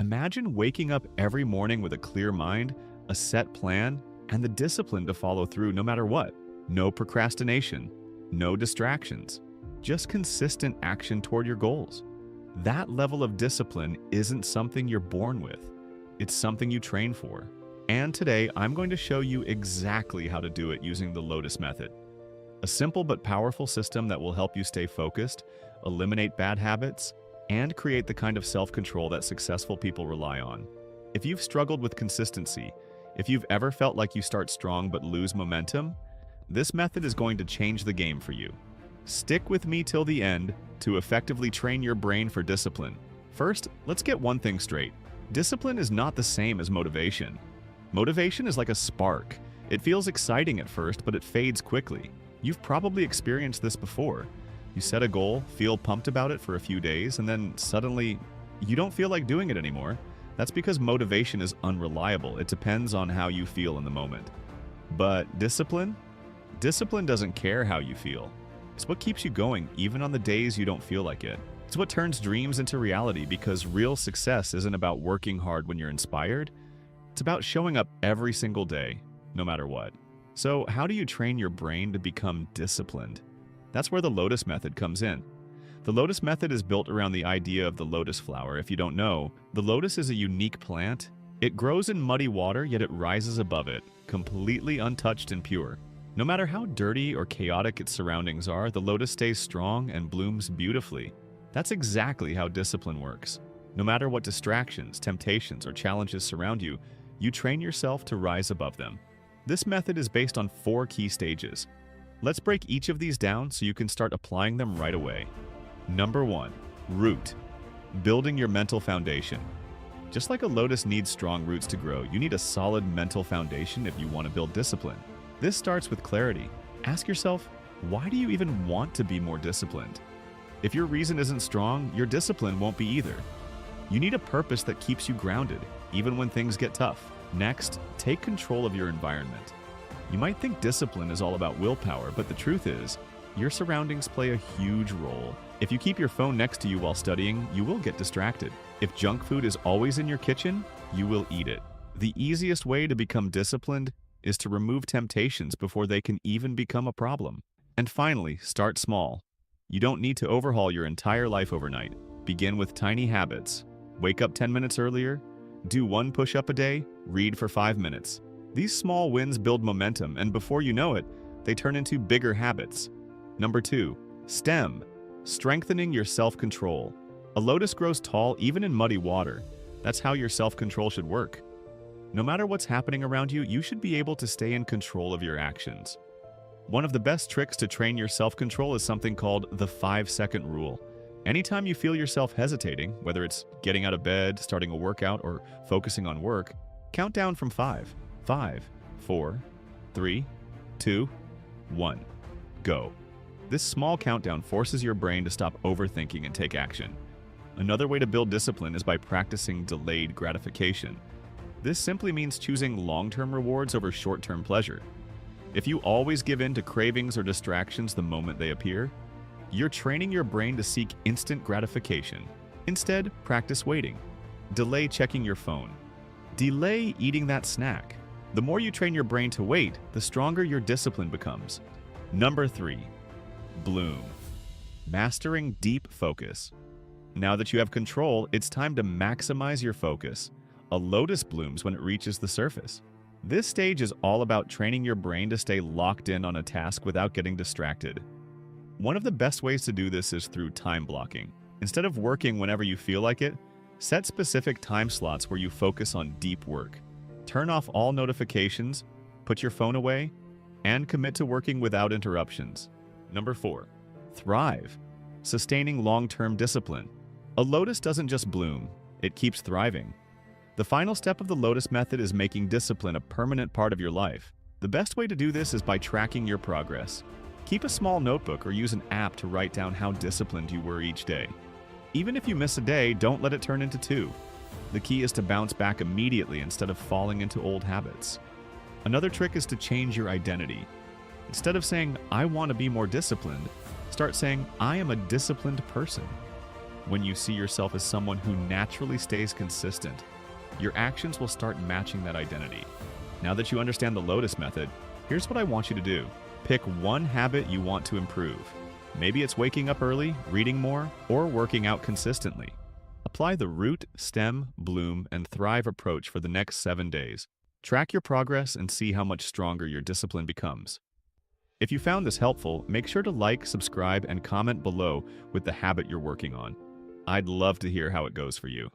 Imagine waking up every morning with a clear mind, a set plan, and the discipline to follow through no matter what. No procrastination, no distractions, just consistent action toward your goals. That level of discipline isn't something you're born with. It's something you train for. And today, I'm going to show you exactly how to do it using the Lotus Method. A simple but powerful system that will help you stay focused, eliminate bad habits, and create the kind of self-control that successful people rely on. If you've struggled with consistency, if you've ever felt like you start strong but lose momentum, this method is going to change the game for you. Stick with me till the end to effectively train your brain for discipline. First, let's get one thing straight. Discipline is not the same as motivation. Motivation is like a spark. It feels exciting at first, but it fades quickly. You've probably experienced this before. You set a goal, feel pumped about it for a few days, and then suddenly you don't feel like doing it anymore. That's because motivation is unreliable. It depends on how you feel in the moment. But discipline? Discipline doesn't care how you feel. It's what keeps you going even on the days you don't feel like it. It's what turns dreams into reality, because real success isn't about working hard when you're inspired. It's about showing up every single day, no matter what. So how do you train your brain to become disciplined? That's where the Lotus Method comes in. The Lotus Method is built around the idea of the lotus flower. If you don't know, the lotus is a unique plant. It grows in muddy water, yet it rises above it, completely untouched and pure. No matter how dirty or chaotic its surroundings are, the lotus stays strong and blooms beautifully. That's exactly how discipline works. No matter what distractions, temptations, or challenges surround you, you train yourself to rise above them. This method is based on 4 key stages. Let's break each of these down so you can start applying them right away. Number 1. Root. Building your mental foundation. Just like a lotus needs strong roots to grow, you need a solid mental foundation if you want to build discipline. This starts with clarity. Ask yourself, why do you even want to be more disciplined? If your reason isn't strong, your discipline won't be either. You need a purpose that keeps you grounded, even when things get tough. Next, take control of your environment. You might think discipline is all about willpower, but the truth is, your surroundings play a huge role. If you keep your phone next to you while studying, you will get distracted. If junk food is always in your kitchen, you will eat it. The easiest way to become disciplined is to remove temptations before they can even become a problem. And finally, start small. You don't need to overhaul your entire life overnight. Begin with tiny habits. Wake up 10 minutes earlier, do 1 push-up a day, read for 5 minutes. These small wins build momentum, and before you know it, they turn into bigger habits. Number 2. Stem. Strengthening your self-control. A lotus grows tall even in muddy water. That's how your self-control should work. No matter what's happening around you, you should be able to stay in control of your actions. One of the best tricks to train your self-control is something called the 5-second rule. Anytime you feel yourself hesitating, whether it's getting out of bed, starting a workout, or focusing on work, count down from 5. 5, 4, 3, 2, 1. Go. This small countdown forces your brain to stop overthinking and take action. Another way to build discipline is by practicing delayed gratification. This simply means choosing long-term rewards over short-term pleasure. If you always give in to cravings or distractions the moment they appear, you're training your brain to seek instant gratification. Instead, practice waiting. Delay checking your phone. Delay eating that snack. The more you train your brain to wait, the stronger your discipline becomes. Number 3. Bloom. Mastering deep focus. Now that you have control, it's time to maximize your focus. A lotus blooms when it reaches the surface. This stage is all about training your brain to stay locked in on a task without getting distracted. One of the best ways to do this is through time blocking. Instead of working whenever you feel like it, set specific time slots where you focus on deep work. Turn off all notifications, put your phone away, and commit to working without interruptions. Number 4. Thrive. Sustaining long-term discipline. A lotus doesn't just bloom, it keeps thriving. The final step of the Lotus Method is making discipline a permanent part of your life. The best way to do this is by tracking your progress. Keep a small notebook or use an app to write down how disciplined you were each day. Even if you miss a day, don't let it turn into 2. The key is to bounce back immediately instead of falling into old habits. Another trick is to change your identity. Instead of saying, "I want to be more disciplined," start saying, "I am a disciplined person." When you see yourself as someone who naturally stays consistent, your actions will start matching that identity. Now that you understand the Lotus Method, here's what I want you to do. Pick one habit you want to improve. Maybe it's waking up early, reading more, or working out consistently. Apply the root, stem, bloom, and thrive approach for the next 7 days. Track your progress and see how much stronger your discipline becomes. If you found this helpful, make sure to like, subscribe, and comment below with the habit you're working on. I'd love to hear how it goes for you.